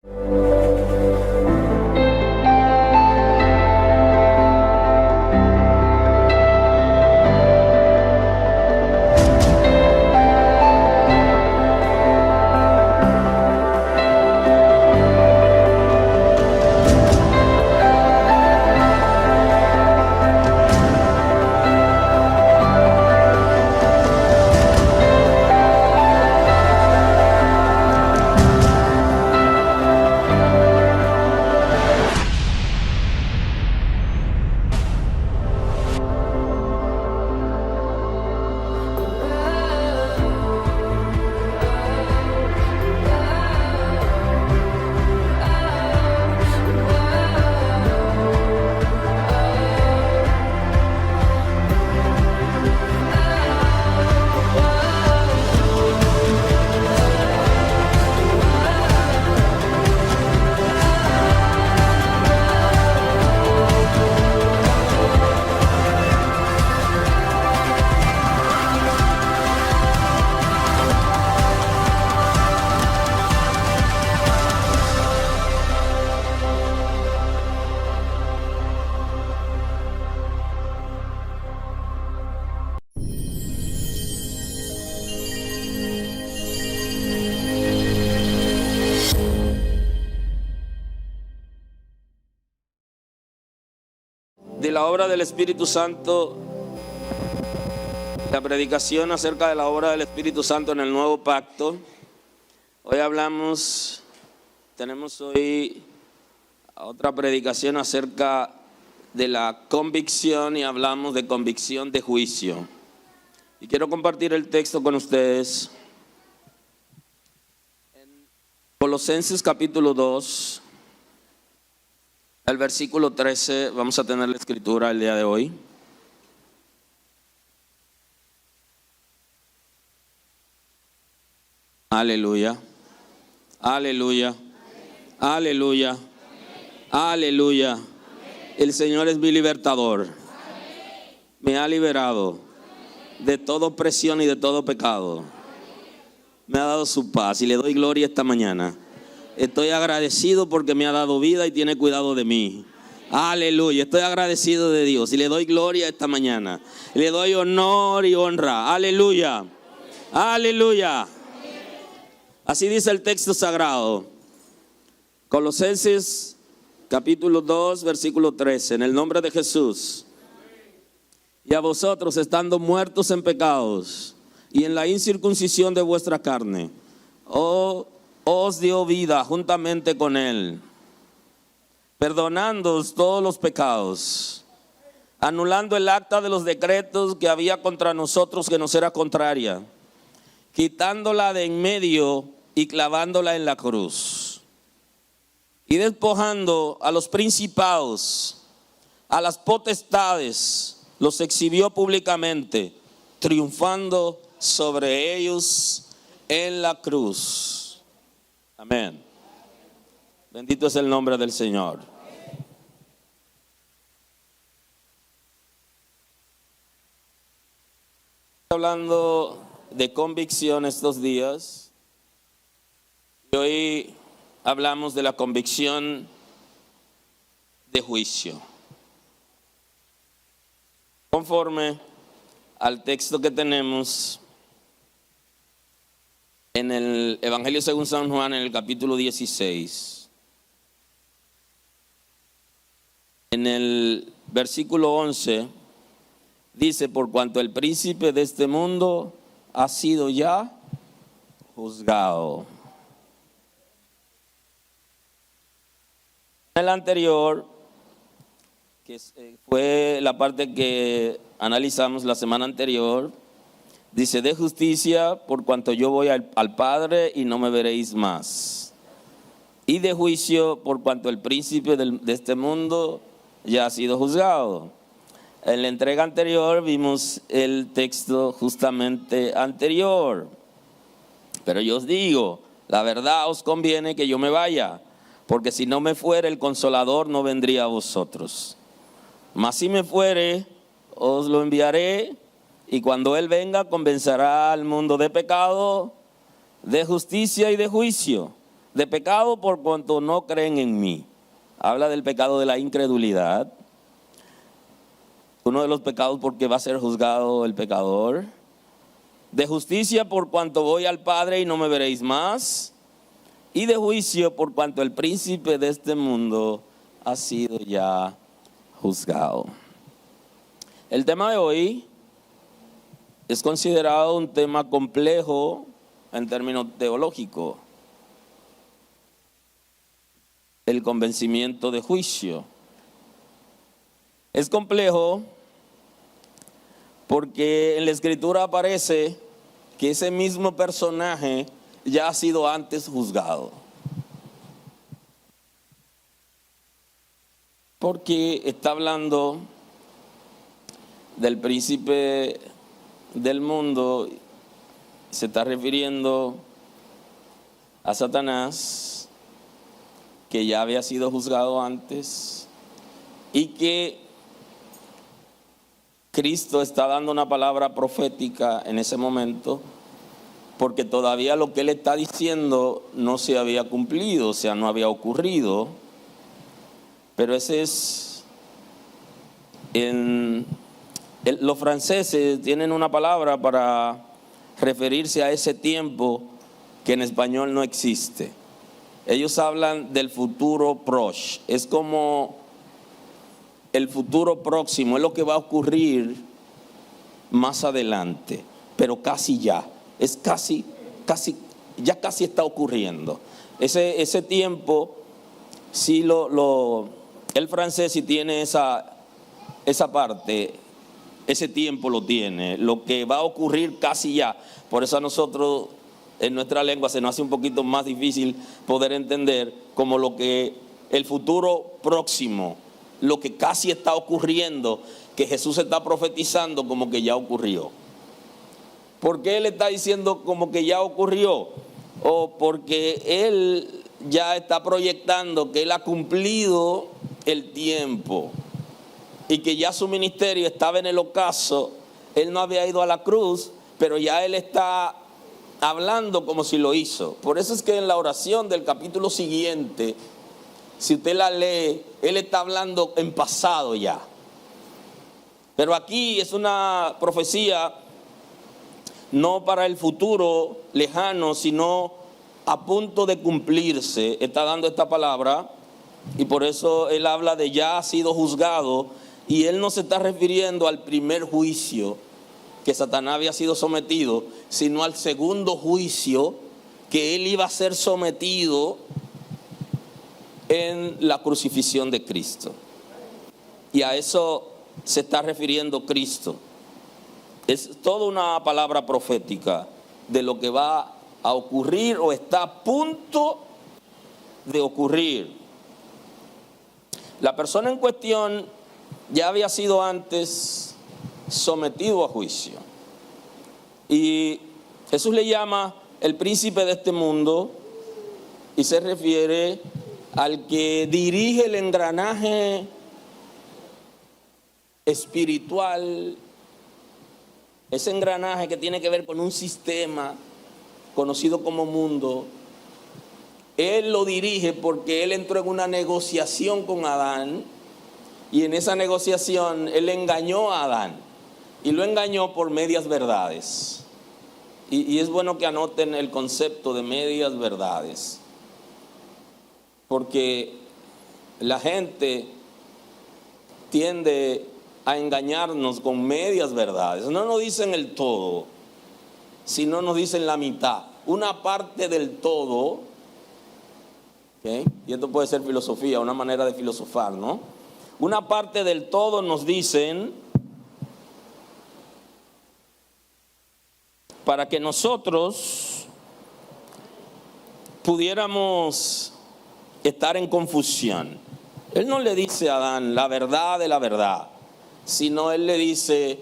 De la obra del Espíritu Santo, la predicación acerca de la obra del Espíritu Santo en el nuevo pacto. Hoy tenemos hoy otra predicación acerca de la convicción y hablamos de convicción de juicio. Y quiero compartir el texto con ustedes. En Colosenses capítulo 2. El versículo 13, vamos a tener la escritura el día de hoy. Aleluya, aleluya, aleluya, aleluya. El Señor es mi libertador. Me ha liberado de toda opresión y de todo pecado. Me ha dado su paz y le doy gloria esta mañana. Estoy agradecido porque me ha dado vida y tiene cuidado de mí. Aleluya, estoy agradecido de Dios y le doy gloria esta mañana. Le doy honor y honra. Aleluya, aleluya. Así dice el texto sagrado. Colosenses capítulo 2, versículo 13. En el nombre de Jesús. Y a vosotros, estando muertos en pecados y en la incircuncisión de vuestra carne, os dio vida juntamente con Él, perdonándoos todos los pecados, anulando el acta de los decretos que había contra nosotros, que nos era contraria, quitándola de en medio y clavándola en la cruz, y despojando a los principados, a las potestades, los exhibió públicamente, triunfando sobre ellos en la cruz. Amén. Bendito es el nombre del Señor. Hablando de convicción estos días, y hoy hablamos de la convicción de juicio. Conforme al texto que tenemos en el Evangelio según San Juan, en el capítulo 16, en el versículo 11, dice: por cuanto el príncipe de este mundo ha sido ya juzgado. En el anterior, que fue la parte que analizamos la semana anterior, dice: de justicia, por cuanto yo voy al Padre y no me veréis más. Y de juicio, por cuanto el príncipe de este mundo ya ha sido juzgado. En la entrega anterior vimos el texto justamente anterior. Pero yo os digo, la verdad os conviene que yo me vaya, porque si no me fuere, el Consolador no vendría a vosotros. Mas si me fuere, os lo enviaré. Y cuando Él venga, convencerá al mundo de pecado, de justicia y de juicio. de pecado por cuanto no creen en mí. Habla del pecado de la incredulidad. Uno de los pecados porque va a ser juzgado el pecador. De justicia por cuanto voy al Padre y no me veréis más. Y de juicio por cuanto el príncipe de este mundo ha sido ya juzgado. El tema de hoy es considerado un tema complejo en términos teológicos. El convencimiento de juicio. Es complejo porque en la Escritura aparece que ese mismo personaje ya ha sido antes juzgado. Porque está hablando del príncipe del mundo, se está refiriendo a Satanás, que ya había sido juzgado antes, y que Cristo está dando una palabra profética en ese momento, porque todavía lo que él está diciendo no se había cumplido, o sea, no había ocurrido. Pero ese es, los franceses tienen una palabra para referirse a ese tiempo que en español no existe. Ellos hablan del futuro proche, es como el futuro próximo, es lo que va a ocurrir más adelante, pero casi ya, es casi está ocurriendo. Ese tiempo, sí el francés sí tiene esa parte, ese tiempo lo tiene, lo que va a ocurrir casi ya. Por eso a nosotros en nuestra lengua se nos hace un poquito más difícil poder entender como el futuro próximo, lo que casi está ocurriendo, que Jesús está profetizando como que ya ocurrió. ¿Por qué él está diciendo como que ya ocurrió? O porque él ya está proyectando que él ha cumplido el tiempo y que ya su ministerio estaba en el ocaso. Él no había ido a la cruz, pero ya él está hablando como si lo hizo. Por eso es que en la oración del capítulo siguiente, si usted la lee, él está hablando en pasado ya. Pero aquí es una profecía no para el futuro lejano, sino a punto de cumplirse. Está dando esta palabra y por eso él habla de ya ha sido juzgado, y él no se está refiriendo al primer juicio que Satanás había sido sometido, sino al segundo juicio que él iba a ser sometido en la crucifixión de Cristo. Y a eso se está refiriendo Cristo. Es toda una palabra profética de lo que va a ocurrir o está a punto de ocurrir. La persona en cuestión ya había sido antes sometido a juicio. Y Jesús le llama el príncipe de este mundo y se refiere al que dirige el engranaje espiritual, ese engranaje que tiene que ver con un sistema conocido como mundo. Él lo dirige porque él entró en una negociación con Adán, y en esa negociación él engañó a Adán, y lo engañó por medias verdades. Y es bueno que anoten el concepto de medias verdades, porque la gente tiende a engañarnos con medias verdades. No nos dicen el todo, sino nos dicen la mitad, una parte del todo. ¿Okay? Y esto puede ser filosofía, una manera de filosofar, ¿no? Una parte del todo nos dicen para que nosotros pudiéramos estar en confusión. Él no le dice a Adán la verdad de la verdad, sino él le dice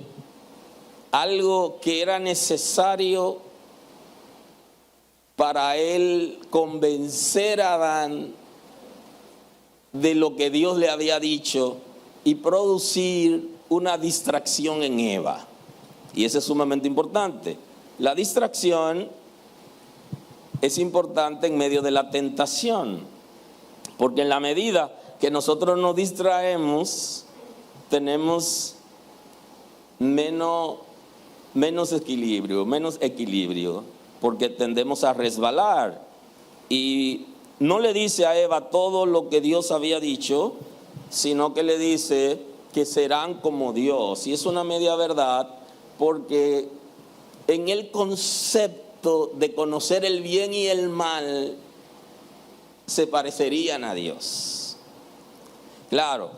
algo que era necesario para él convencer a Adán de lo que Dios le había dicho y producir una distracción en Eva. Y eso es sumamente importante. La distracción es importante en medio de la tentación, porque en la medida que nosotros nos distraemos, tenemos menos equilibrio, porque tendemos a resbalar. Y no le dice a Eva todo lo que Dios había dicho, sino que le dice que serán como Dios. Y es una media verdad, porque en el concepto de conocer el bien y el mal, se parecerían a Dios. Claro,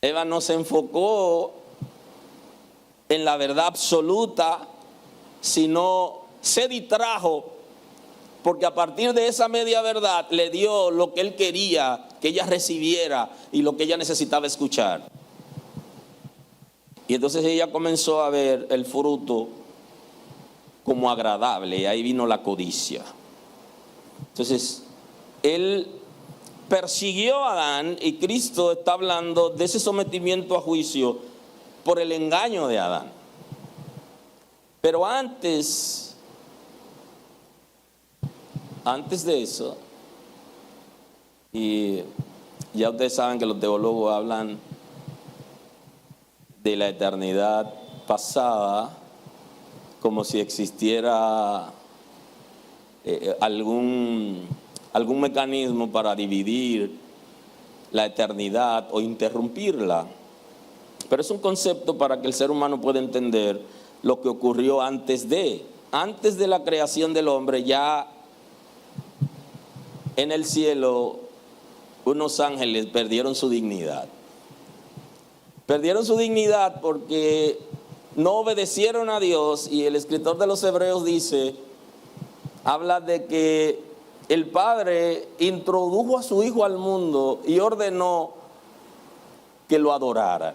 Eva no se enfocó en la verdad absoluta, sino se distrajo, porque a partir de esa media verdad le dio lo que él quería que ella recibiera y lo que ella necesitaba escuchar. Y entonces ella comenzó a ver el fruto como agradable, y ahí vino la codicia. Entonces, él persiguió a Adán, y Cristo está hablando de ese sometimiento a juicio por el engaño de Adán. Pero antes de eso, y ya ustedes saben que los teólogos hablan de la eternidad pasada como si existiera algún mecanismo para dividir la eternidad o interrumpirla. Pero es un concepto para que el ser humano pueda entender lo que ocurrió antes de la creación del hombre. Ya en el cielo, unos ángeles perdieron su dignidad. Perdieron su dignidad porque no obedecieron a Dios, y el escritor de los Hebreos habla de que el Padre introdujo a su Hijo al mundo y ordenó que lo adoraran.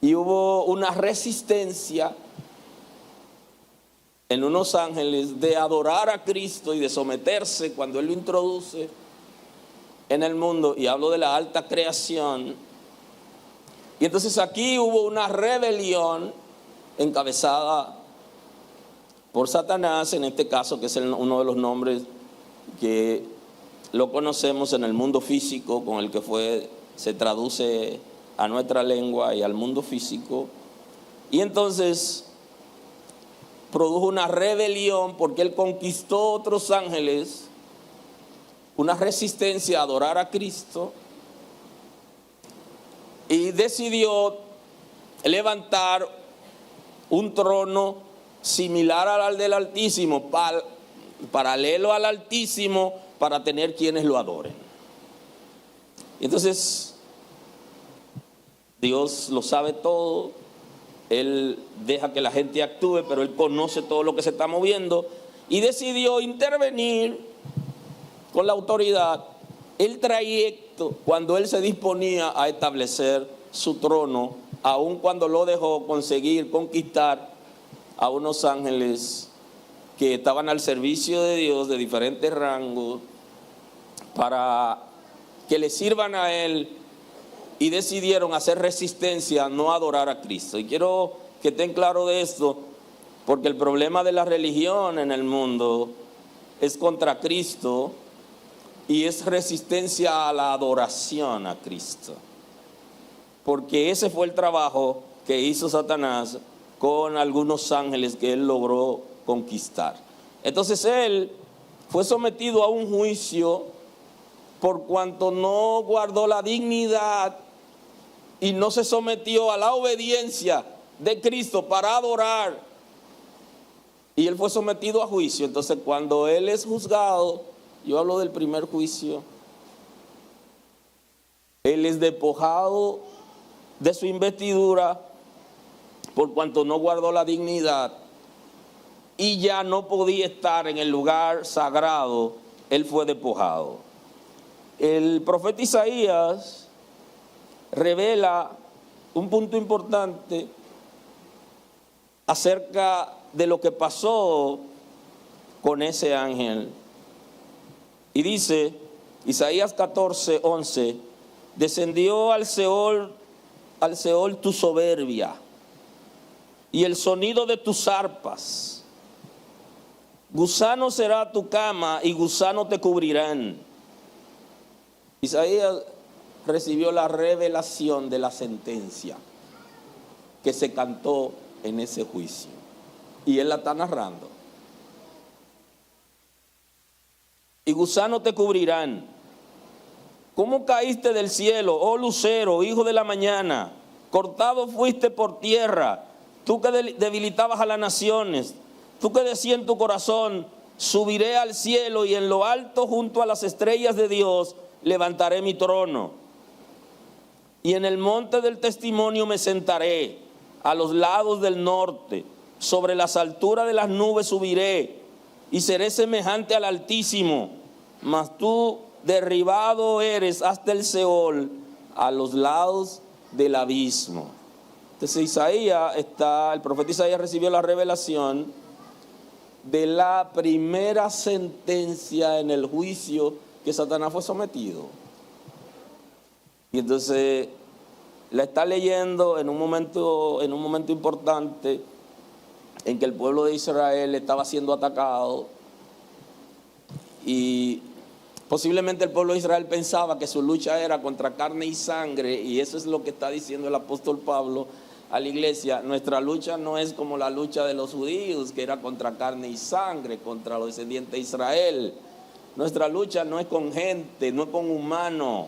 Y hubo una resistencia en unos ángeles de adorar a Cristo y de someterse cuando Él lo introduce en el mundo, y hablo de la alta creación. Y entonces aquí hubo una rebelión encabezada por Satanás, en este caso, que es uno de los nombres que lo conocemos en el mundo físico, con el que se traduce a nuestra lengua y al mundo físico. Y entonces produjo una rebelión porque él conquistó otros ángeles, una resistencia a adorar a Cristo, y decidió levantar un trono similar al del Altísimo, paralelo al Altísimo, para tener quienes lo adoren. Y entonces Dios lo sabe todo, Él deja que la gente actúe, pero Él conoce todo lo que se está moviendo, y decidió intervenir con la autoridad el trayecto cuando Él se disponía a establecer su trono, aun cuando lo dejó conquistar a unos ángeles que estaban al servicio de Dios, de diferentes rangos, para que le sirvan a Él, y decidieron hacer resistencia a no adorar a Cristo. Y quiero que estén claros de esto, porque el problema de la religión en el mundo es contra Cristo y es resistencia a la adoración a Cristo, porque ese fue el trabajo que hizo Satanás con algunos ángeles que él logró conquistar. Entonces él fue sometido a un juicio por cuanto no guardó la dignidad y no se sometió a la obediencia de Cristo para adorar, y él fue sometido a juicio. Entonces cuando él es juzgado, yo hablo del primer juicio, él es despojado de su investidura por cuanto no guardó la dignidad, y ya no podía estar en el lugar sagrado. Él fue despojado. El profeta Isaías revela un punto importante acerca de lo que pasó con ese ángel. Y dice, Isaías 14:11, descendió al Seol tu soberbia y el sonido de tus arpas, Gusano será tu cama y gusano te cubrirán. Isaías recibió la revelación de la sentencia que se cantó en ese juicio. Y él la está narrando. Y gusano te cubrirán. ¿Cómo caíste del cielo, oh lucero, hijo de la mañana? Cortado fuiste por tierra, tú que debilitabas a las naciones. Tú que decías en tu corazón, subiré al cielo y en lo alto junto a las estrellas de Dios levantaré mi trono. Y en el monte del testimonio me sentaré, a los lados del norte, sobre las alturas de las nubes subiré y seré semejante al Altísimo. Mas tú derribado eres hasta el Seol, a los lados del abismo. Entonces el profeta Isaías recibió la revelación de la primera sentencia en el juicio que Satanás fue sometido. Y entonces la está leyendo en un momento importante en que el pueblo de Israel estaba siendo atacado y posiblemente el pueblo de Israel pensaba que su lucha era contra carne y sangre, y eso es lo que está diciendo el apóstol Pablo a la iglesia. Nuestra lucha no es como la lucha de los judíos, que era contra carne y sangre, contra los descendientes de Israel. Nuestra lucha no es con gente, no es con humanos.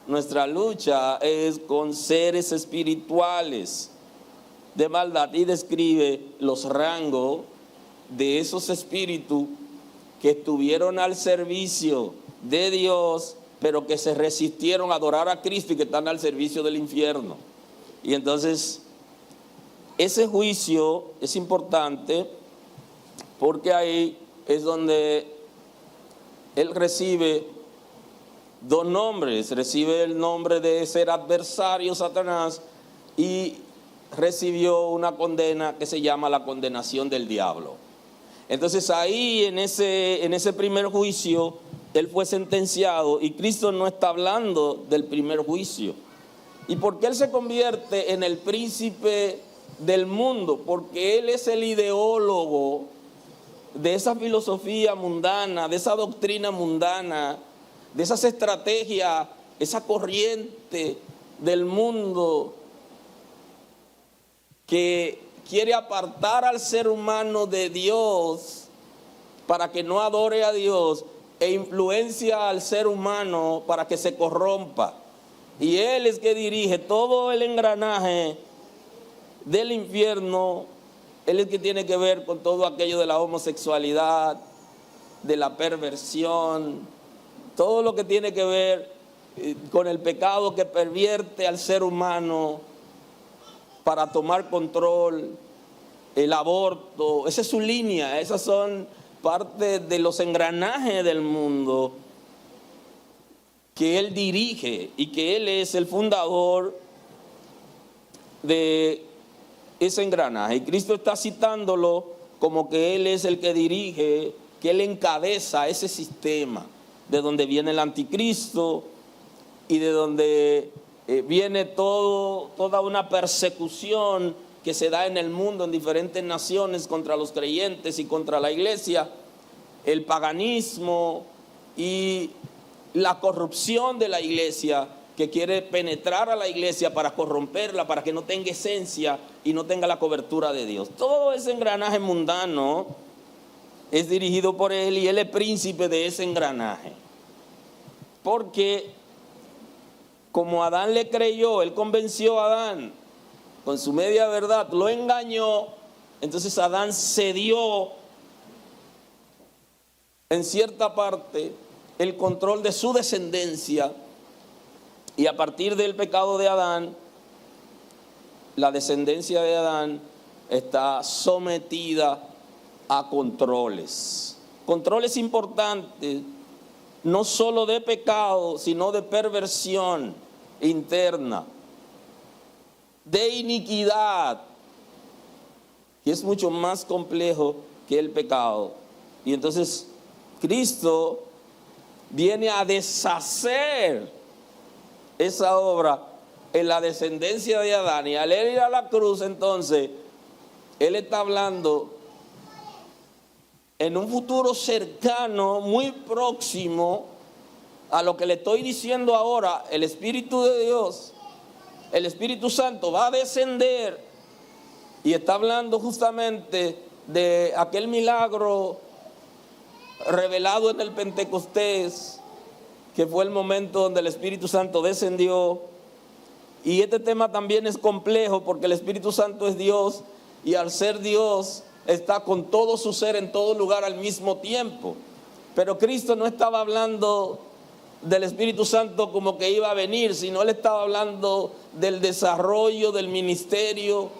Nuestra lucha es con seres espirituales de maldad, y describe los rangos de esos espíritus que estuvieron al servicio de Dios, pero que se resistieron a adorar a Cristo y que están al servicio del infierno. Y entonces, ese juicio es importante porque ahí es donde él recibe dos nombres. Recibe el nombre de ser adversario, Satanás, y recibió una condena que se llama la condenación del diablo. Entonces ahí en ese primer juicio, él fue sentenciado, y Cristo no está hablando del primer juicio. ¿Y por qué él se convierte en el príncipe del mundo? Porque él es el ideólogo de esa filosofía mundana, de esa doctrina mundana, de esas estrategias, esa corriente del mundo que quiere apartar al ser humano de Dios para que no adore a Dios, e influencia al ser humano para que se corrompa. Y él es que dirige todo el engranaje del infierno. Él es que tiene que ver con todo aquello de la homosexualidad, de la perversión, todo lo que tiene que ver con el pecado que pervierte al ser humano para tomar control, el aborto. Esa es su línea, esas son parte de los engranajes del mundo que él dirige, y que él es el fundador de ese engranaje. Y Cristo está citándolo como que él es el que dirige, que él encabeza ese sistema, de donde viene el anticristo y de donde viene toda una persecución que se da en el mundo, en diferentes naciones, contra los creyentes y contra la iglesia, el paganismo y la corrupción de la iglesia, que quiere penetrar a la iglesia para corromperla, para que no tenga esencia y no tenga la cobertura de Dios. Todo ese engranaje mundano es dirigido por él, y él es príncipe de ese engranaje. Porque como Adán le creyó, él convenció a Adán con su media verdad, lo engañó, entonces Adán cedió en cierta parte el control de su descendencia, y a partir del pecado de Adán, la descendencia de Adán está sometida a controles importantes, no solo de pecado, sino de perversión interna, de iniquidad, y es mucho más complejo que el pecado. Y entonces Cristo viene a deshacer esa obra en la descendencia de Adán, y al él ir a la cruz, entonces él está hablando en un futuro cercano, muy próximo a lo que le estoy diciendo ahora, el Espíritu de Dios, el Espíritu Santo va a descender, y está hablando justamente de aquel milagro revelado en el Pentecostés, que fue el momento donde el Espíritu Santo descendió. Y este tema también es complejo porque el Espíritu Santo es Dios, y al ser Dios está con todo su ser en todo lugar al mismo tiempo. Pero Cristo no estaba hablando del Espíritu Santo como que iba a venir, sino Él estaba hablando del desarrollo del ministerio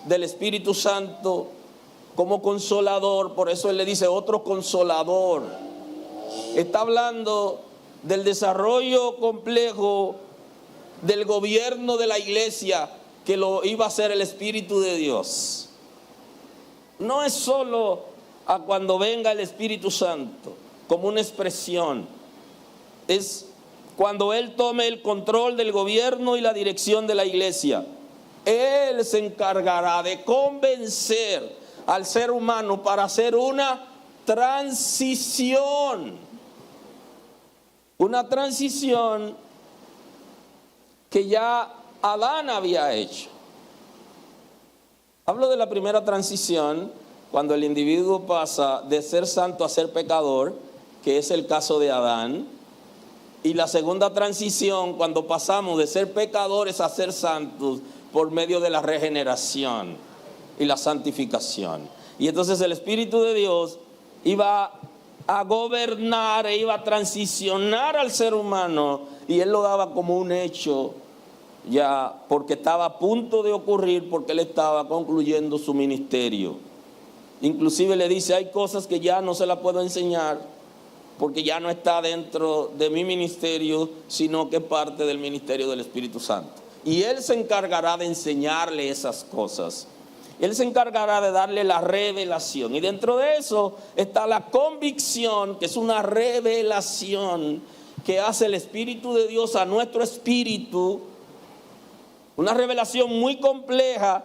del Espíritu Santo como consolador. Por eso Él le dice otro consolador. Está hablando del desarrollo complejo del gobierno de la iglesia, que lo iba a hacer el Espíritu de Dios. No es solo a cuando venga el Espíritu Santo como una expresión, es cuando Él tome el control del gobierno y la dirección de la iglesia. Él se encargará de convencer al ser humano para hacer una transición que ya Adán había hecho. Hablo de la primera transición, cuando el individuo pasa de ser santo a ser pecador, que es el caso de Adán. Y la segunda transición, cuando pasamos de ser pecadores a ser santos por medio de la regeneración y la santificación. Y entonces el Espíritu de Dios iba a gobernar e iba a transicionar al ser humano, y Él lo daba como un hecho ya, porque estaba a punto de ocurrir, porque Él estaba concluyendo su ministerio. Inclusive le dice, hay cosas que ya no se las puedo enseñar, porque ya no está dentro de mi ministerio, sino que es parte del ministerio del Espíritu Santo. Y Él se encargará de enseñarle esas cosas. Él se encargará de darle la revelación. Y dentro de eso está la convicción, que es una revelación que hace el Espíritu de Dios a nuestro espíritu. Una revelación muy compleja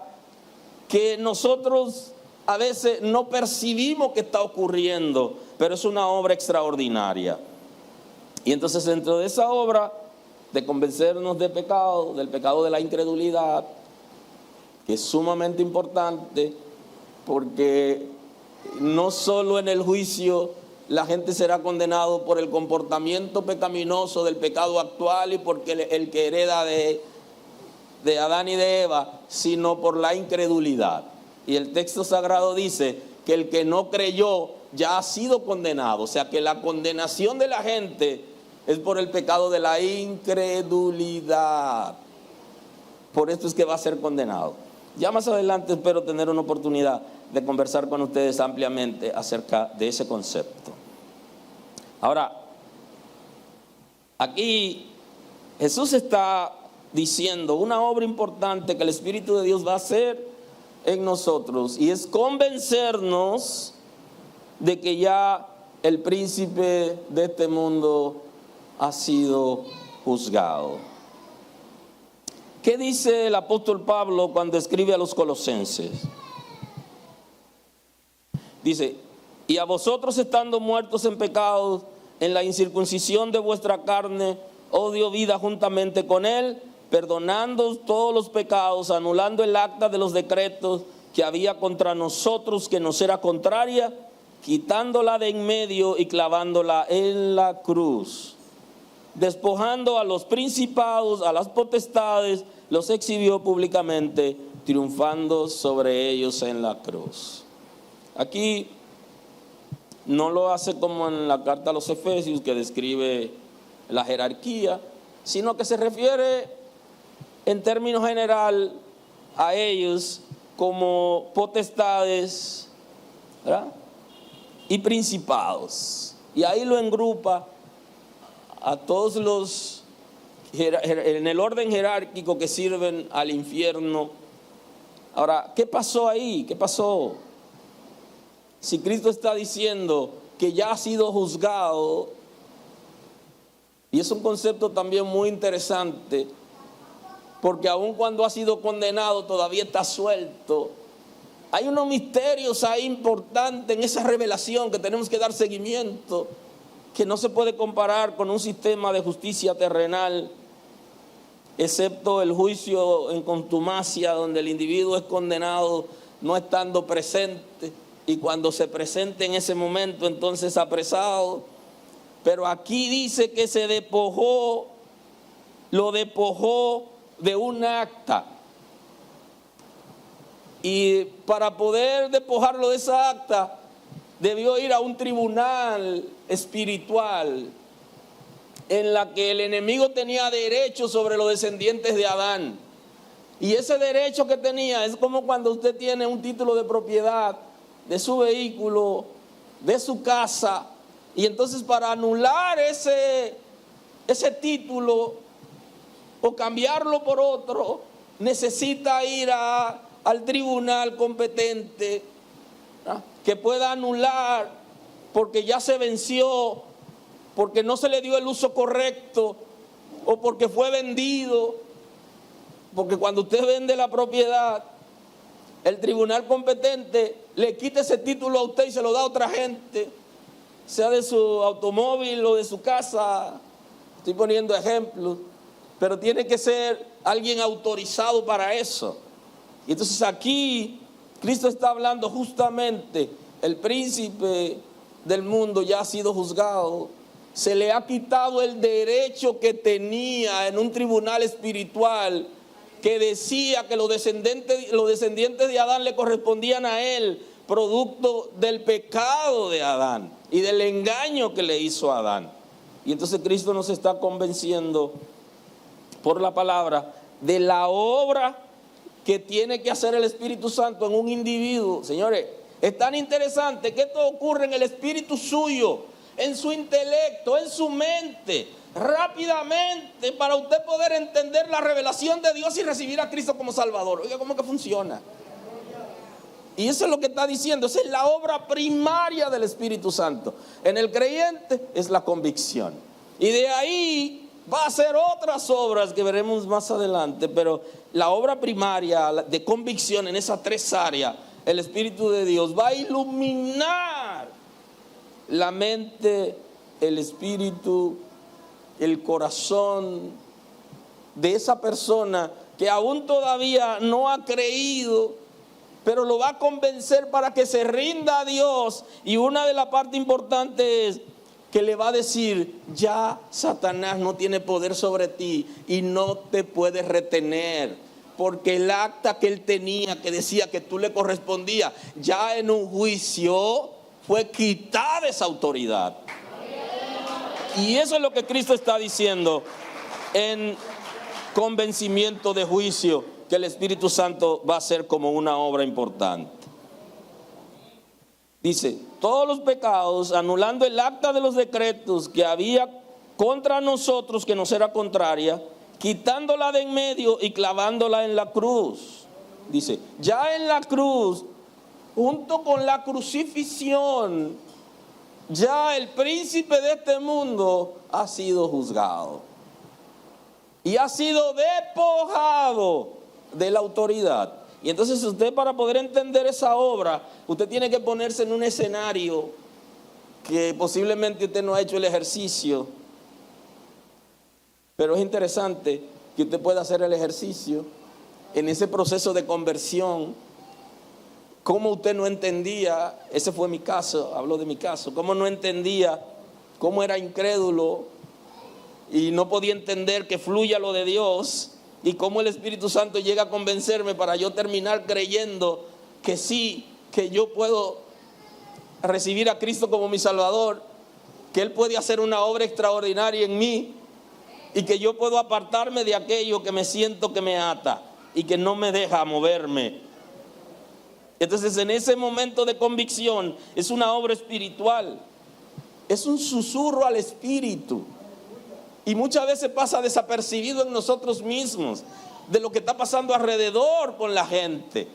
que nosotros a veces no percibimos que está ocurriendo, pero es una obra extraordinaria. Y entonces dentro de esa obra de convencernos de pecado, del pecado de la incredulidad, que es sumamente importante, porque no solo en el juicio la gente será condenado por el comportamiento pecaminoso del pecado actual y porque el que hereda de Adán y de Eva, sino por la incredulidad. Y el texto sagrado dice que el que no creyó ya ha sido condenado. O sea que la condenación de la gente es por el pecado de la incredulidad. Por esto es que va a ser condenado. Ya más adelante espero tener una oportunidad de conversar con ustedes ampliamente acerca de ese concepto. Ahora, aquí Jesús está diciendo una obra importante que el Espíritu de Dios va a hacer en nosotros, y es convencernos de que ya el príncipe de este mundo ha sido juzgado. ¿Qué dice el apóstol Pablo cuando escribe a los colosenses? Dice, y a vosotros estando muertos en pecados, en la incircuncisión de vuestra carne, os dio vida juntamente con él, perdonando todos los pecados, anulando el acta de los decretos que había contra nosotros, que nos era contraria, quitándola de en medio y clavándola en la cruz. Despojando a los principados, a las potestades, los exhibió públicamente, triunfando sobre ellos en la cruz. Aquí no lo hace como en la carta a los Efesios, que describe la jerarquía, sino que se refiere en términos general a ellos como potestades, ¿verdad?, y principados. Y ahí lo engrupa a todos los, en el orden jerárquico, que sirven al infierno. Ahora, ¿qué pasó ahí? ¿Qué pasó? Si Cristo está diciendo que ya ha sido juzgado, y es un concepto también muy interesante, porque aun cuando ha sido condenado todavía está suelto, Hay unos misterios ahí importantes en esa revelación que tenemos que dar seguimiento, que no se puede comparar con un sistema de justicia terrenal, excepto el juicio en contumacia, donde el individuo es condenado no estando presente, y cuando se presente en ese momento entonces apresado. Pero aquí dice que se despojó, lo despojó de un acta. Y para poder despojarlo de esa acta, debió ir a un tribunal espiritual en la que el enemigo tenía derecho sobre los descendientes de Adán. Y ese derecho que tenía es como cuando usted tiene un título de propiedad de su vehículo, de su casa, y entonces para anular ese título o cambiarlo por otro, necesita ir al tribunal competente, ¿no?, que pueda anular porque ya se venció, porque no se le dio el uso correcto o porque fue vendido. Porque cuando usted vende la propiedad, el tribunal competente le quita ese título a usted y se lo da a otra gente, sea de su automóvil o de su casa. Estoy poniendo ejemplos, pero tiene que ser alguien autorizado para eso. Y entonces aquí Cristo está hablando justamente, el príncipe del mundo ya ha sido juzgado, se le ha quitado el derecho que tenía en un tribunal espiritual que decía que los descendientes de Adán le correspondían a él, producto del pecado de Adán y del engaño que le hizo a Adán. Y entonces Cristo nos está convenciendo por la palabra de la obra que tiene que hacer el Espíritu Santo en un individuo. Señores, es tan interesante que esto ocurre en el espíritu suyo, en su intelecto, en su mente, rápidamente, para usted poder entender la revelación de Dios y recibir a Cristo como Salvador. Oiga, ¿cómo que funciona? Y eso es lo que está diciendo, esa es la obra primaria del Espíritu Santo. En el creyente es la convicción. Y de ahí va a hacer otras obras que veremos más adelante, pero la obra primaria de convicción en esas tres áreas, el Espíritu de Dios va a iluminar la mente, el espíritu, el corazón de esa persona que aún todavía no ha creído, pero lo va a convencer para que se rinda a Dios. Y una de las partes importantes es que le va a decir: ya Satanás no tiene poder sobre ti y no te puedes retener, porque el acta que él tenía, que decía que tú le correspondía, ya en un juicio fue quitada esa autoridad. Y eso es lo que Cristo está diciendo en convencimiento de juicio, que el Espíritu Santo va a hacer como una obra importante. Dice: todos los pecados, anulando el acta de los decretos que había contra nosotros, que nos era contraria, quitándola de en medio y clavándola en la cruz. Dice, ya en la cruz, junto con la crucifixión, ya el príncipe de este mundo ha sido juzgado y ha sido despojado de la autoridad. Y entonces usted, para poder entender esa obra, usted tiene que ponerse en un escenario que posiblemente usted no ha hecho el ejercicio, pero es interesante que usted pueda hacer el ejercicio en ese proceso de conversión. Cómo usted no entendía, ese fue mi caso, hablo de mi caso, cómo no entendía, cómo era incrédulo y no podía entender que fluya lo de Dios, y cómo el Espíritu Santo llega a convencerme para yo terminar creyendo que sí, que yo puedo recibir a Cristo como mi Salvador, que Él puede hacer una obra extraordinaria en mí y que yo puedo apartarme de aquello que me siento que me ata y que no me deja moverme. Entonces, en ese momento de convicción es una obra espiritual, es un susurro al Espíritu. Y muchas veces pasa desapercibido en nosotros mismos de lo que está pasando alrededor con la gente.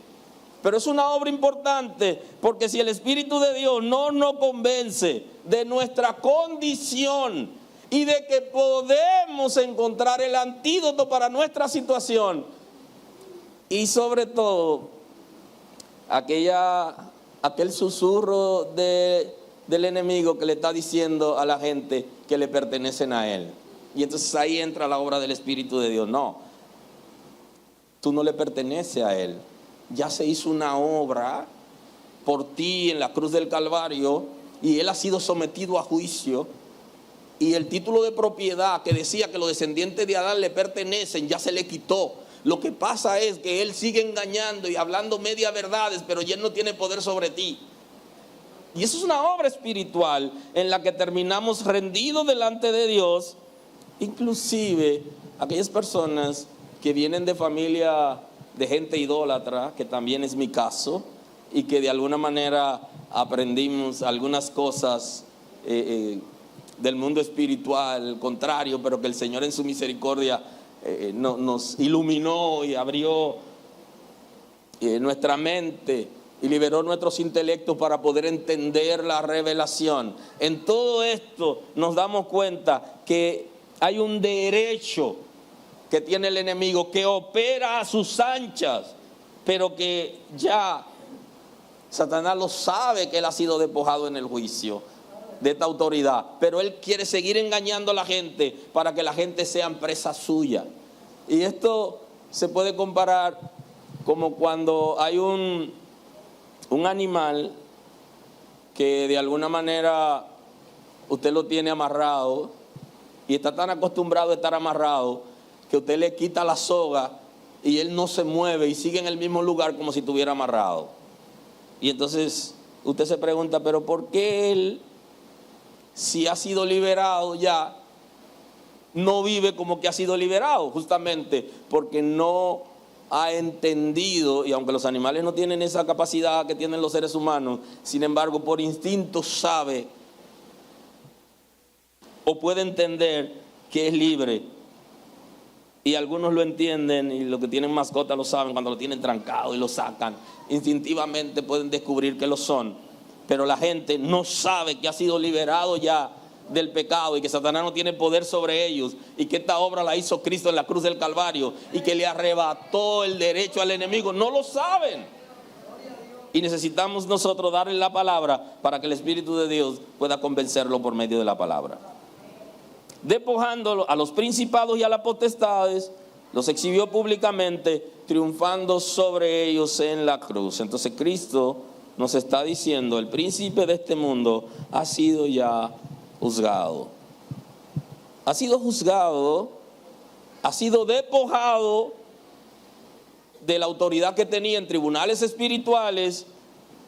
Pero es una obra importante, porque si el Espíritu de Dios no nos convence de nuestra condición y de que podemos encontrar el antídoto para nuestra situación, y sobre todo aquel susurro del enemigo que le está diciendo a la gente que le pertenecen a él. Y entonces ahí entra la obra del Espíritu de Dios. No, tú no le perteneces a él. Ya se hizo una obra por ti en la cruz del Calvario y él ha sido sometido a juicio. Y el título de propiedad que decía que los descendientes de Adán le pertenecen ya se le quitó. Lo que pasa es que él sigue engañando y hablando media verdades, pero ya él no tiene poder sobre ti. Y eso es una obra espiritual en la que terminamos rendidos delante de Dios. Inclusive aquellas personas que vienen de familia de gente idólatra, que también es mi caso, y que de alguna manera aprendimos algunas cosas del mundo espiritual, contrario, pero que el Señor en su misericordia nos iluminó y abrió nuestra mente y liberó nuestros intelectos para poder entender la revelación. En todo esto nos damos cuenta que hay un derecho que tiene el enemigo que opera a sus anchas, pero que ya Satanás lo sabe que él ha sido despojado en el juicio de esta autoridad, pero él quiere seguir engañando a la gente para que la gente sea presa suya. Y esto se puede comparar como cuando hay un animal que de alguna manera usted lo tiene amarrado y está tan acostumbrado a estar amarrado que usted le quita la soga y él no se mueve y sigue en el mismo lugar como si estuviera amarrado. Y entonces usted se pregunta, pero ¿por qué él, si ha sido liberado ya, no vive como que ha sido liberado? Justamente porque no ha entendido, y aunque los animales no tienen esa capacidad que tienen los seres humanos, sin embargo por instinto sabe o puede entender que es libre. Y algunos lo entienden, y los que tienen mascota lo saben, cuando lo tienen trancado y lo sacan, instintivamente pueden descubrir que lo son. Pero la gente no sabe que ha sido liberado ya del pecado y que Satanás no tiene poder sobre ellos, y que esta obra la hizo Cristo en la cruz del Calvario y que le arrebató el derecho al enemigo. No lo saben. Y necesitamos nosotros darle la palabra para que el Espíritu de Dios pueda convencerlo por medio de la palabra. Despojando a los principados y a las potestades, los exhibió públicamente, triunfando sobre ellos en la cruz. Entonces Cristo nos está diciendo, el príncipe de este mundo ha sido ya juzgado. Ha sido juzgado, ha sido despojado de la autoridad que tenía en tribunales espirituales,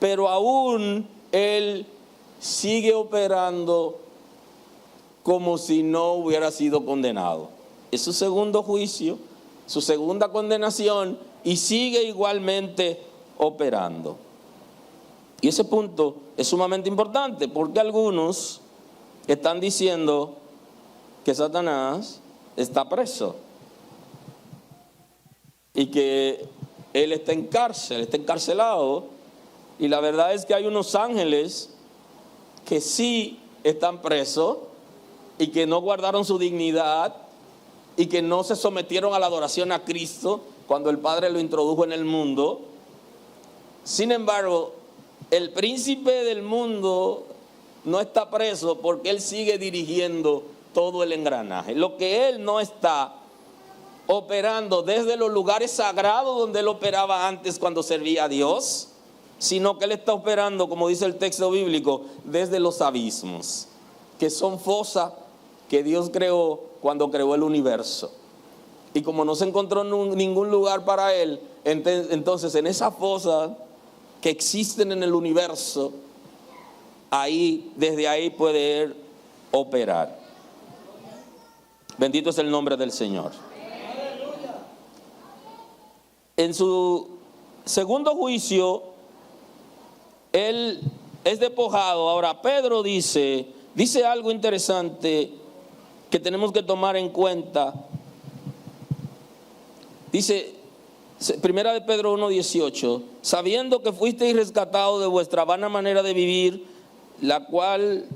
pero aún él sigue operando como si no hubiera sido condenado. Es su segundo juicio, su segunda condenación, y sigue igualmente operando. Y ese punto es sumamente importante, porque algunos están diciendo que Satanás está preso y que él está en cárcel, está encarcelado. Y la verdad es que hay unos ángeles que sí están presos y que no guardaron su dignidad y que no se sometieron a la adoración a Cristo cuando el Padre lo introdujo en el mundo. Sin embargo, el príncipe del mundo no está preso porque él sigue dirigiendo todo el engranaje. Lo que él no está operando desde los lugares sagrados donde él operaba antes cuando servía a Dios, sino que él está operando, como dice el texto bíblico, desde los abismos, que son fosas que Dios creó cuando creó el universo. Y como no se encontró ningún lugar para él, entonces en esa fosa que existen en el universo, desde ahí puede él operar. Bendito es el nombre del Señor. En su segundo juicio, él es despojado. Ahora Pedro dice algo interesante que tenemos que tomar en cuenta. Dice, primera de Pedro 1:18, sabiendo que fuisteis rescatados de vuestra vana manera de vivir, la cual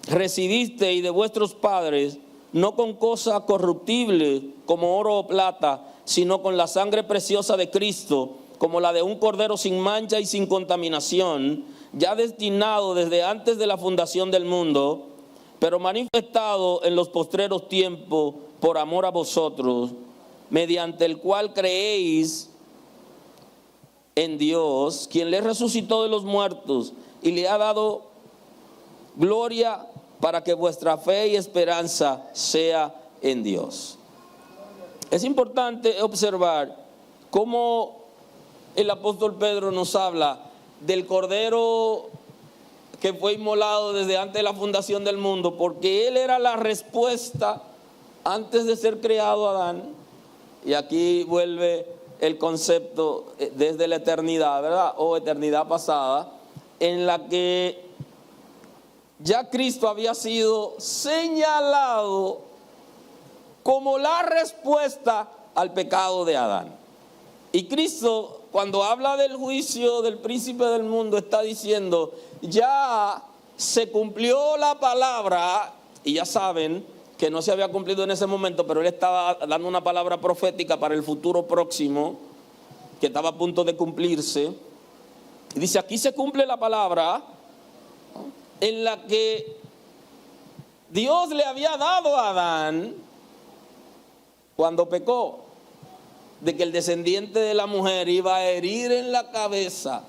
recibisteis de vuestros padres, no con cosa corruptible como oro o plata, sino con la sangre preciosa de Cristo, como la de un cordero sin mancha y sin contaminación, ya destinado desde antes de la fundación del mundo, pero manifestado en los postreros tiempos por amor a vosotros, mediante el cual creéis en Dios, quien le resucitó de los muertos y le ha dado gloria para que vuestra fe y esperanza sea en Dios. Es importante observar cómo el apóstol Pedro nos habla del cordero que fue inmolado desde antes de la fundación del mundo, porque él era la respuesta antes de ser creado Adán. Y aquí vuelve el concepto desde la eternidad, ¿verdad? O eternidad pasada, en la que ya Cristo había sido señalado como la respuesta al pecado de Adán. Y Cristo, cuando habla del juicio del príncipe del mundo, está diciendo, ya se cumplió la palabra, y ya saben que no se había cumplido en ese momento, pero él estaba dando una palabra profética para el futuro próximo, que estaba a punto de cumplirse. Y dice, aquí se cumple la palabra en la que Dios le había dado a Adán cuando pecó, de que el descendiente de la mujer iba a herir en la cabeza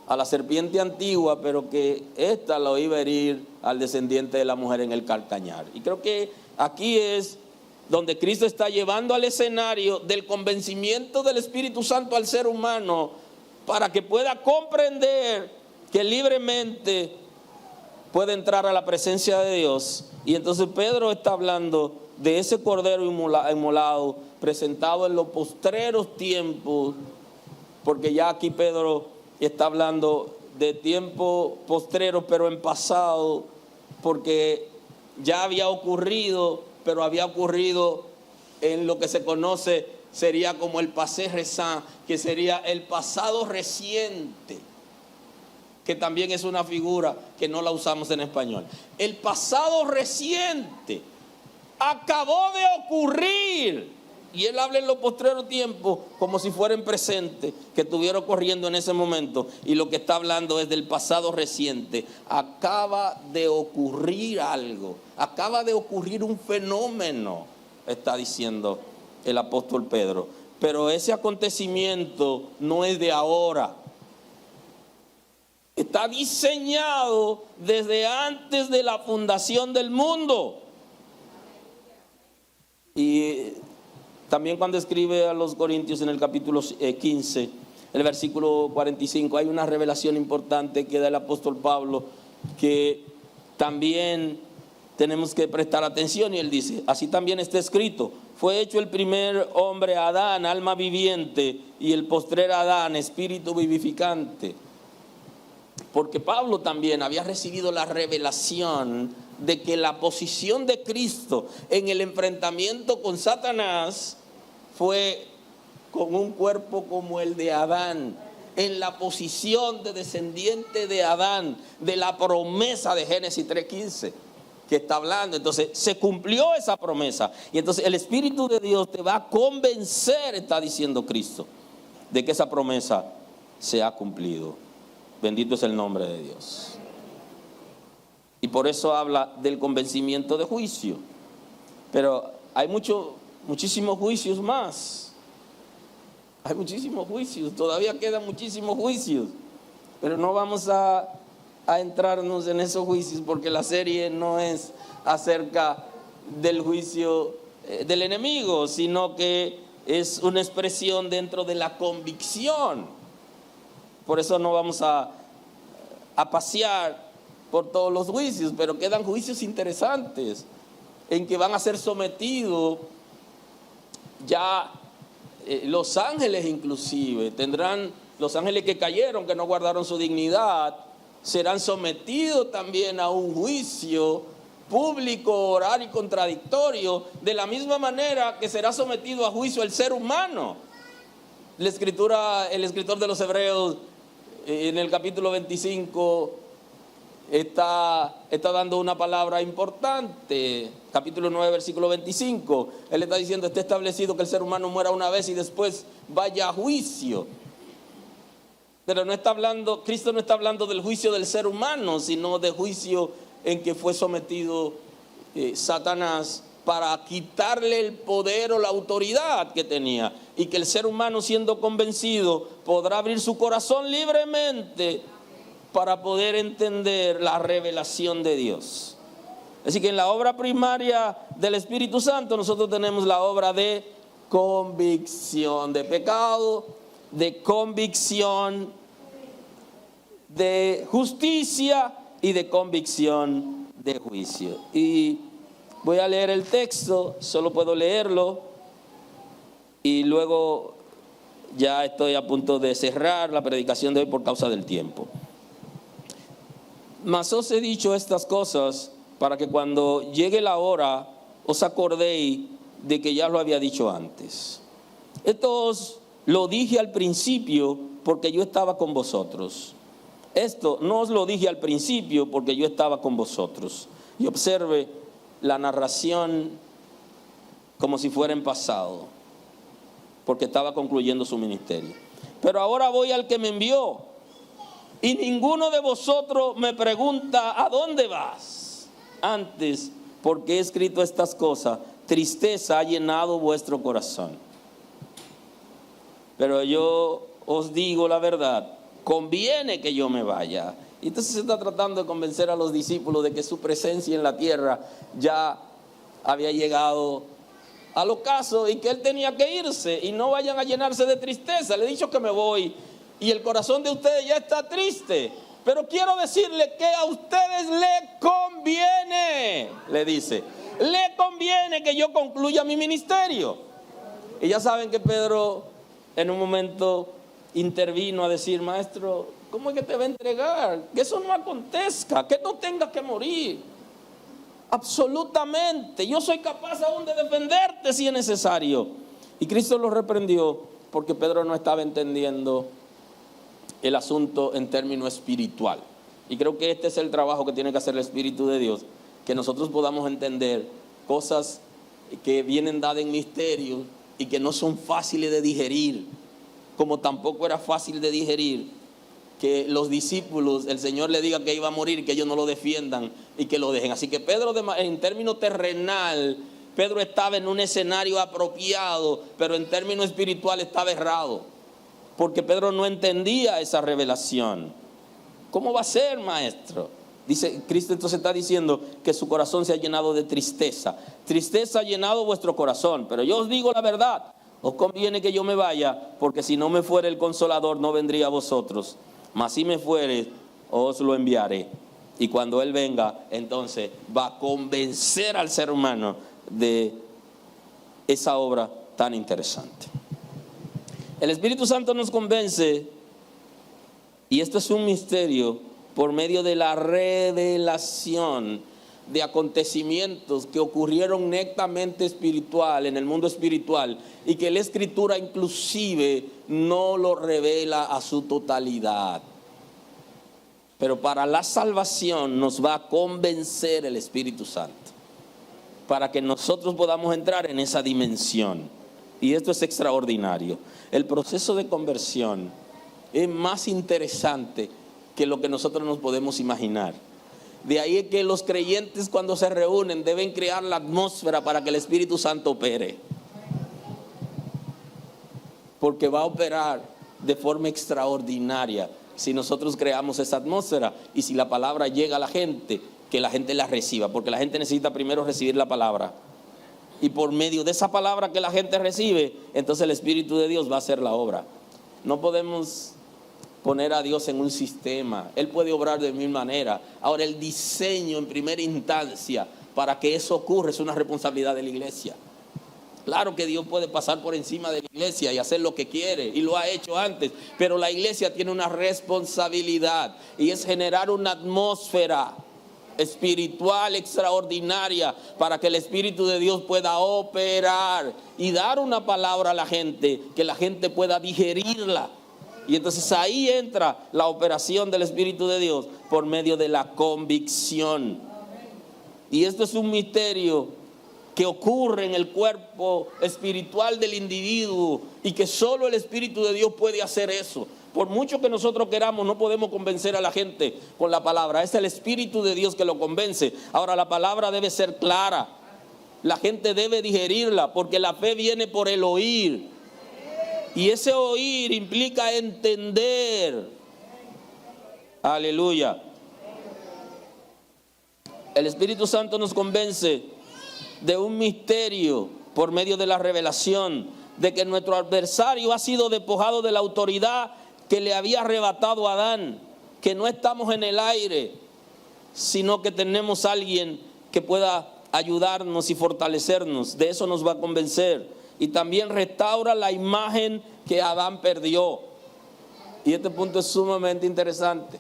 a la serpiente antigua, pero que ésta lo iba a herir al descendiente de la mujer en el calcañar. Y creo que aquí es donde Cristo está llevando al escenario del convencimiento del Espíritu Santo al ser humano, para que pueda comprender que libremente puede entrar a la presencia de Dios. Y entonces Pedro está hablando de ese cordero inmolado, presentado en los postreros tiempos, porque ya aquí Pedro está hablando de tiempos postreros, pero en pasado, porque ya había ocurrido, pero había ocurrido en lo que se conoce, sería como el passé récent, que sería el pasado reciente, que también es una figura que no la usamos en español. El pasado reciente acabó de ocurrir. Y él habla en los postreros tiempos como si fuera en presente, que estuviera ocurriendo en ese momento. Y lo que está hablando es del pasado reciente. Acaba de ocurrir algo, acaba de ocurrir un fenómeno, está diciendo el apóstol Pedro. Pero ese acontecimiento no es de ahora. Está diseñado desde antes de la fundación del mundo. Y también cuando escribe a los Corintios en el capítulo 15, el versículo 45, hay una revelación importante que da el apóstol Pablo, que también tenemos que prestar atención. Y él dice, así también está escrito, fue hecho el primer hombre Adán, alma viviente, y el postrer Adán, espíritu vivificante. Porque Pablo también había recibido la revelación de que la posición de Cristo en el enfrentamiento con Satanás fue con un cuerpo como el de Adán, en la posición de descendiente de Adán, de la promesa de Génesis 3:15 que está hablando. Entonces se cumplió esa promesa, y entonces el Espíritu de Dios te va a convencer, está diciendo Cristo, de que esa promesa se ha cumplido. Bendito es el nombre de Dios. Y por eso habla del convencimiento de juicio. Pero hay muchísimos juicios más. Hay muchísimos juicios, todavía quedan muchísimos juicios. Pero no vamos a entrarnos en esos juicios, porque la serie no es acerca del juicio del enemigo, sino que es una expresión dentro de la convicción. Por eso no vamos a pasear por todos los juicios, pero quedan juicios interesantes en que van a ser sometidos ya los ángeles, inclusive tendrán, los ángeles que cayeron, que no guardaron su dignidad, serán sometidos también a un juicio público, oral y contradictorio, de la misma manera que será sometido a juicio el ser humano. El escritor de los Hebreos, en el capítulo 25, está dando una palabra importante. Capítulo 9, versículo 25. Él está diciendo, está establecido que el ser humano muera una vez y después vaya a juicio. Pero no está hablando, Cristo no está hablando del juicio del ser humano, sino del juicio en que fue sometido Satanás para quitarle el poder o la autoridad que tenía, y que el ser humano, siendo convencido, podrá abrir su corazón libremente para poder entender la revelación de Dios. Así que en la obra primaria del Espíritu Santo nosotros tenemos la obra de convicción de pecado, de convicción de justicia y de convicción de juicio. Y voy a leer el texto, solo puedo leerlo y luego ya estoy a punto de cerrar la predicación de hoy por causa del tiempo. Mas os he dicho estas cosas para que cuando llegue la hora os acordéis de que ya lo había dicho antes. Esto os lo dije al principio porque yo estaba con vosotros. Esto no os lo dije al principio porque yo estaba con vosotros. Y observe la narración como si fuera en pasado, porque estaba concluyendo su ministerio. Pero ahora voy al que me envió, y ninguno de vosotros me pregunta ¿a dónde vas? Antes, porque he escrito estas cosas, tristeza ha llenado vuestro corazón. Pero yo os digo la verdad, conviene que yo me vaya. Y entonces se está tratando de convencer a los discípulos de que su presencia en la tierra ya había llegado al ocaso y que él tenía que irse, y no vayan a llenarse de tristeza. Le he dicho que me voy y el corazón de ustedes ya está triste, pero quiero decirle que a ustedes le conviene, le dice, le conviene que yo concluya mi ministerio. Y ya saben que Pedro en un momento intervino a decir: maestro, ¿cómo es que te va a entregar? Que eso no acontezca, que no tengas que morir. Absolutamente, yo soy capaz aún de defenderte si es necesario. Y Cristo lo reprendió porque Pedro no estaba entendiendo el asunto en términos espiritual. Y creo que este es el trabajo que tiene que hacer el Espíritu de Dios, que nosotros podamos entender cosas que vienen dadas en misterio y que no son fáciles de digerir, como tampoco era fácil de digerir que los discípulos, el Señor le diga que iba a morir, que ellos no lo defiendan y que lo dejen. Así que Pedro, en términos terrenal, Pedro estaba en un escenario apropiado, pero en términos espirituales estaba errado, porque Pedro no entendía esa revelación. ¿Cómo va a ser, maestro? Dice Cristo, entonces está diciendo que su corazón se ha llenado de tristeza. Tristeza ha llenado vuestro corazón, pero yo os digo la verdad, os conviene que yo me vaya, porque si no me fuere el Consolador no vendría a vosotros. Mas si me fuere, os lo enviaré. Y cuando Él venga, entonces va a convencer al ser humano de esa obra tan interesante. El Espíritu Santo nos convence, y esto es un misterio, por medio de la revelación de acontecimientos que ocurrieron netamente espiritual, en el mundo espiritual, y que la Escritura inclusive no lo revela a su totalidad. Pero para la salvación nos va a convencer el Espíritu Santo, para que nosotros podamos entrar en esa dimensión. Y esto es extraordinario. El proceso de conversión es más interesante que lo que nosotros nos podemos imaginar. De ahí es que los creyentes, cuando se reúnen, deben crear la atmósfera para que el Espíritu Santo opere, porque va a operar de forma extraordinaria si nosotros creamos esa atmósfera y si la palabra llega a la gente, que la gente la reciba, porque la gente necesita primero recibir la palabra, y por medio de esa palabra que la gente recibe, entonces el Espíritu de Dios va a hacer la obra. No podemos poner a Dios en un sistema. Él puede obrar de mil maneras. Ahora, el diseño en primera instancia para que eso ocurra es una responsabilidad de la iglesia. Claro que Dios puede pasar por encima de la iglesia y hacer lo que quiere, y lo ha hecho antes, pero la iglesia tiene una responsabilidad, y es generar una atmósfera espiritual extraordinaria para que el Espíritu de Dios pueda operar y dar una palabra a la gente, que la gente pueda digerirla. Y entonces ahí entra la operación del Espíritu de Dios por medio de la convicción. Y esto es un misterio que ocurre en el cuerpo espiritual del individuo, y que solo el Espíritu de Dios puede hacer eso. Por mucho que nosotros queramos, no podemos convencer a la gente con la palabra. Es el Espíritu de Dios que lo convence. Ahora, la palabra debe ser clara. La gente debe digerirla, porque la fe viene por el oír. Y ese oír implica entender. Aleluya. El Espíritu Santo nos convence de un misterio por medio de la revelación, de que nuestro adversario ha sido despojado de la autoridad que le había arrebatado a Adán, que no estamos en el aire, sino que tenemos a alguien que pueda ayudarnos y fortalecernos. De eso nos va a convencer. Y también restaura la imagen que Adán perdió. Y este punto es sumamente interesante.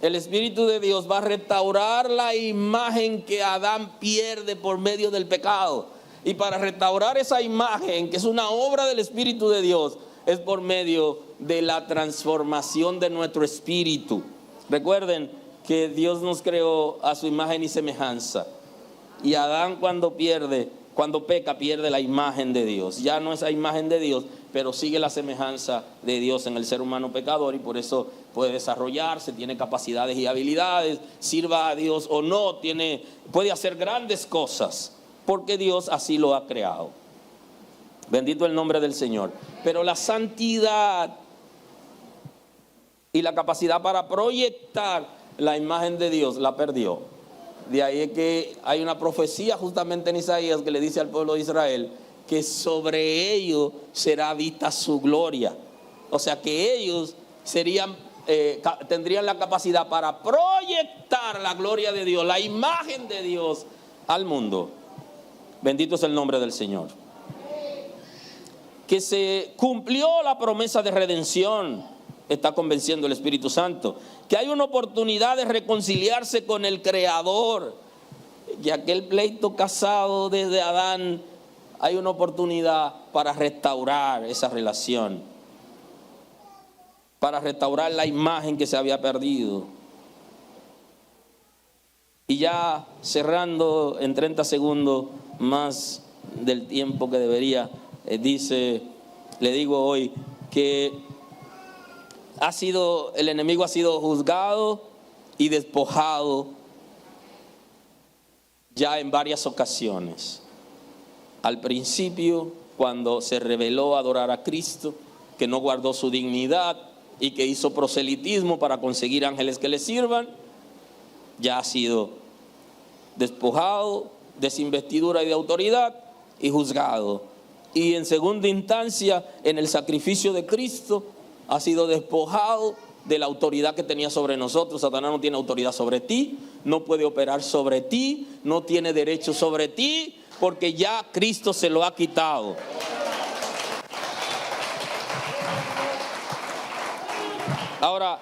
El Espíritu de Dios va a restaurar la imagen que Adán pierde por medio del pecado. Y para restaurar esa imagen, que es una obra del Espíritu de Dios, es por medio de la transformación de nuestro espíritu. Recuerden que Dios nos creó a su imagen y semejanza. Y Adán cuando peca, pierde la imagen de Dios. Ya no es la imagen de Dios, pero sigue la semejanza de Dios en el ser humano pecador, y por eso puede desarrollarse, tiene capacidades y habilidades, sirva a Dios o no, puede hacer grandes cosas, porque Dios así lo ha creado. Bendito el nombre del Señor. Pero la santidad y la capacidad para proyectar la imagen de Dios la perdió. De ahí es que hay una profecía justamente en Isaías que le dice al pueblo de Israel que sobre ellos será vista su gloria. O sea que ellos tendrían la capacidad para proyectar la gloria de Dios, la imagen de Dios al mundo. Bendito es el nombre del Señor. Que se cumplió la promesa de redención, está convenciendo el Espíritu Santo. Que hay una oportunidad de reconciliarse con el Creador. Que aquel pleito casado desde Adán, hay una oportunidad para restaurar esa relación, para restaurar la imagen que se había perdido. Y ya cerrando en 30 segundos más del tiempo que debería, le digo hoy que el enemigo ha sido juzgado y despojado ya en varias ocasiones. Al principio, cuando se reveló a adorar a Cristo, que no guardó su dignidad y que hizo proselitismo para conseguir ángeles que le sirvan, ya ha sido despojado de su investidura y de autoridad y juzgado. Y en segunda instancia, en el sacrificio de Cristo, ha sido despojado de la autoridad que tenía sobre nosotros. Satanás no tiene autoridad sobre ti, no puede operar sobre ti, no tiene derecho sobre ti, porque ya Cristo se lo ha quitado. Ahora,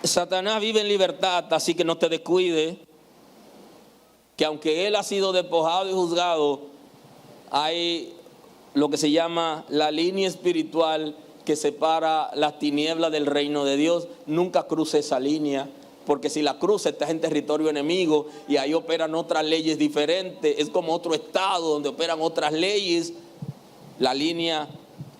Satanás vive en libertad, así que no te descuides, que aunque él ha sido despojado y juzgado, hay lo que se llama la línea espiritual que separa las tinieblas del reino de Dios. Nunca cruce esa línea, porque si la cruza estás en territorio enemigo y ahí operan otras leyes diferentes. Es como otro estado donde operan otras leyes. La línea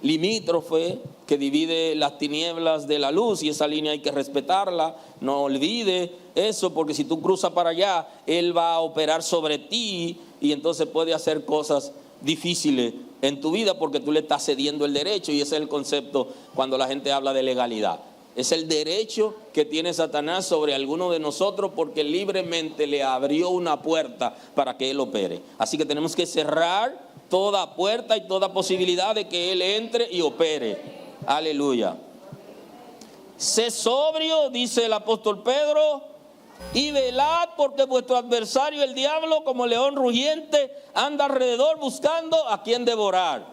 limítrofe que divide las tinieblas de la luz, y esa línea hay que respetarla. No olvide eso, porque si tú cruzas para allá, él va a operar sobre ti y entonces puede hacer cosas difíciles en tu vida porque tú le estás cediendo el derecho. Y ese es el concepto cuando la gente habla de legalidad. Es el derecho que tiene Satanás sobre alguno de nosotros porque libremente le abrió una puerta para que él opere. Así que tenemos que cerrar toda puerta y toda posibilidad de que él entre y opere. Aleluya. Sé sobrio, dice el apóstol Pedro, y velad, porque vuestro adversario el diablo, como león rugiente, anda alrededor buscando a quien devorar.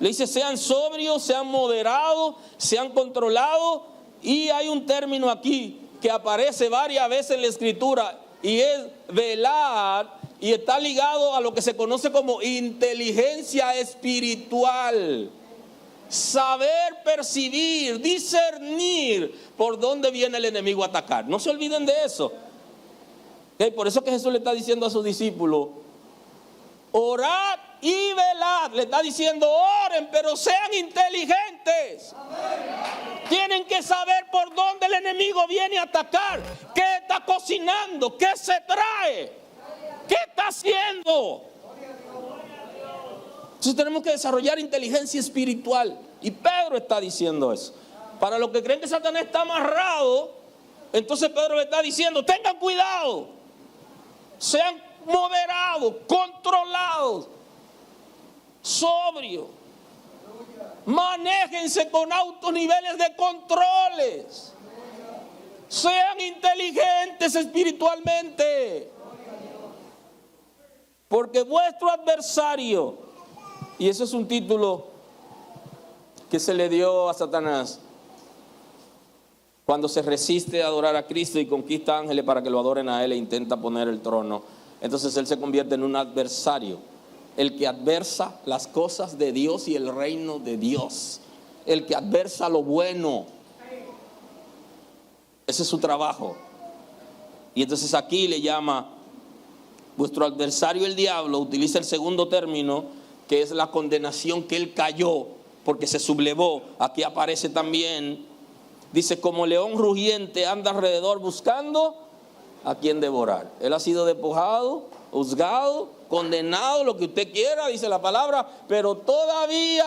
Le dice: sean sobrios, sean moderados, sean controlados. Y hay un término aquí que aparece varias veces en la Escritura, y es velar, y está ligado a lo que se conoce como inteligencia espiritual. Saber percibir, discernir por dónde viene el enemigo a atacar. No se olviden de eso. Por eso que Jesús le está diciendo a sus discípulos: orad y velad. Le está diciendo oren, pero sean inteligentes. Tienen que saber por dónde el enemigo viene a atacar. ¿Qué está cocinando? ¿Qué se trae? ¿Qué está haciendo? Entonces tenemos que desarrollar inteligencia espiritual. Y Pedro está diciendo eso. Para los que creen que Satanás está amarrado, entonces Pedro le está diciendo, tengan cuidado. Sean moderados, controlados, sobrios. Manéjense con altos niveles de controles. Sean inteligentes espiritualmente. Porque vuestro adversario, y ese es un título que se le dio a Satanás cuando se resiste a adorar a Cristo y conquista ángeles para que lo adoren a él e intenta poner el trono. Entonces él se convierte en un adversario, el que adversa las cosas de Dios y el reino de Dios, el que adversa lo bueno. Ese es su trabajo. Y entonces aquí le llama vuestro adversario el diablo, utiliza el segundo término, que es la condenación, que él cayó porque se sublevó. Aquí aparece también, dice, como león rugiente anda alrededor buscando a quien devorar. Él ha sido despojado, juzgado, condenado, lo que usted quiera, dice la palabra, pero todavía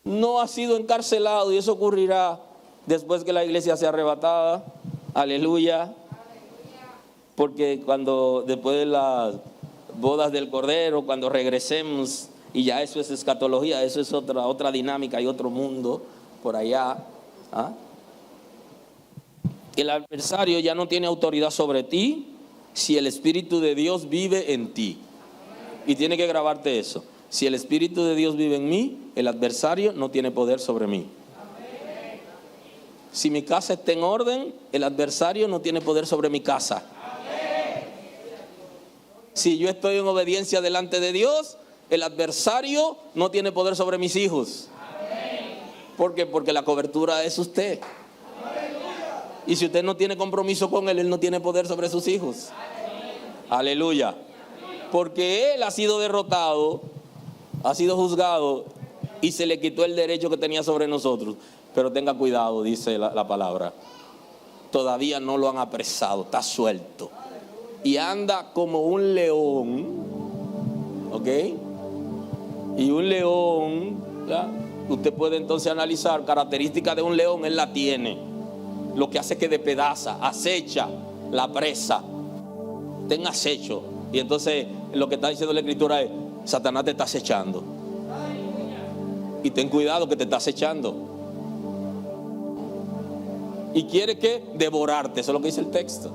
no ha sido encarcelado, y eso ocurrirá después que la iglesia sea arrebatada. Aleluya. Porque después de las bodas del Cordero, cuando regresemos, y ya eso es escatología, eso es otra dinámica y otro mundo por allá. El adversario ya no tiene autoridad sobre ti si el Espíritu de Dios vive en ti. Y tiene que grabarte eso. Si el Espíritu de Dios vive en mí, el adversario no tiene poder sobre mí. Si mi casa está en orden, el adversario no tiene poder sobre mi casa. Si yo estoy en obediencia delante de Dios, el adversario no tiene poder sobre mis hijos. ¿Por qué? Porque la cobertura es usted. Y si usted no tiene compromiso con él, él no tiene poder sobre sus hijos. Aleluya. Porque él ha sido derrotado, ha sido juzgado y se le quitó el derecho que tenía sobre nosotros. Pero tenga cuidado, dice la palabra. Todavía no lo han apresado, está suelto. Y anda como un león. ¿Ok? Y un león, ¿ya? Usted puede entonces analizar características de un león, él la tiene. Lo que hace que despedaza, acecha la presa. Ten acecho. Y entonces lo que está diciendo la Escritura es, Satanás te está acechando. Y ten cuidado que te está acechando. Y quiere que devorarte, eso es lo que dice el texto.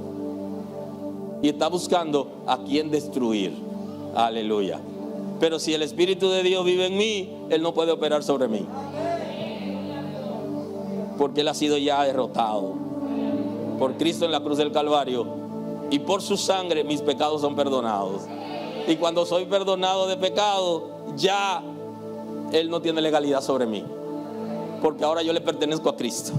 Y está buscando a quien destruir. Aleluya. Pero si el Espíritu de Dios vive en mí, él no puede operar sobre mí. Porque él ha sido ya derrotado por Cristo en la cruz del Calvario. Y por su sangre mis pecados son perdonados. Y cuando soy perdonado de pecado, ya él no tiene legalidad sobre mí. Porque ahora yo le pertenezco a Cristo.